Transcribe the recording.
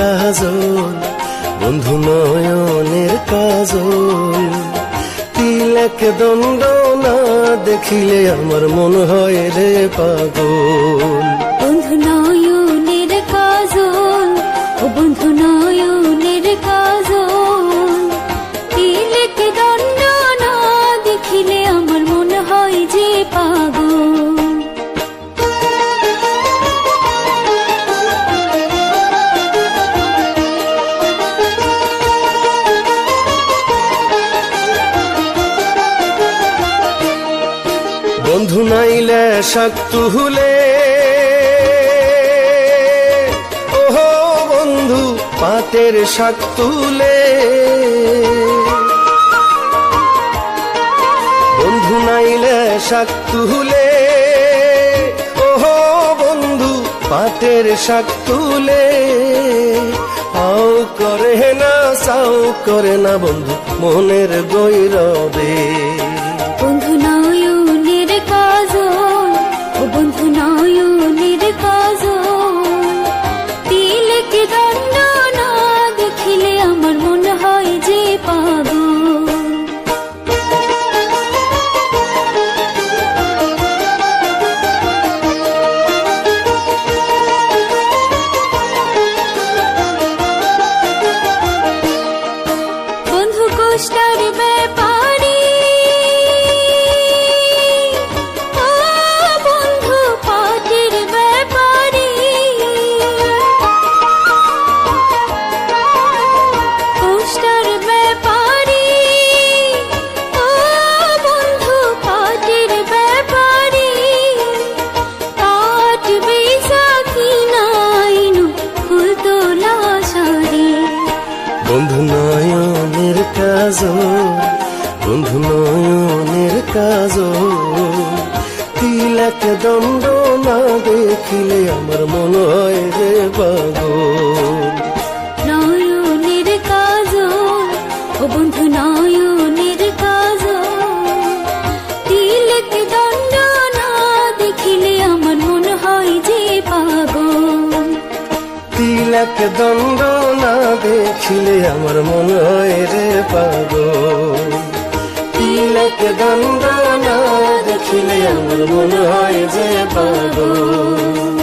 কাজল, বন্ধু নয়নের কাজল। তিলক দণ্ড না দেখিলে আমার মন হয় রে পাগল। বন্ধু নয়নের কাজল, ও বন্ধু নয়নের কাজল। তিলক দণ্ড না দেখিলে আমার মন হয় যে পাগল। বন্ধু নাইলে শাক তুলে, ওহো বন্ধু পাটের শাক তুলে। বন্ধু নাইলে শাক তুলে, ওহো বন্ধু পাটের শাক তুলে। আও করে না সাও করে না বন্ধু মনের গৈরবে। বন্ধু নয়নের কাজল, ও বন্ধু নয়নের কাজল। তিলক দণ্ড না দেখিলে আমার মন হয় যে পাগল। বন্ধু কোষ্টার ব্যাপারী, ও বন্ধু পাটের ব্যাপারী। কোষ্টার ব্যাপারী, ও বন্ধু পাটের ব্যাপারী। পাট বেচা কিনাইনু ফুল তোলা শাড়ি। বন্ধু নয়নের কাজল, বন্ধু নয়নের কাজল। তিলক দণ্ড না দেখিলে আমার মন হয় রে পাগল। নয়নের কাজল, ও বন্ধু নয়নের কাজল। তিলক দণ্ড না দেখিলে আমার মন হয় যে পাগল। তিলক দণ্ড না দেখিলে আমার মন হয় রে পাগল। তিলক দণ্ড না দেখিলে আমার মন হয় যে পাগল।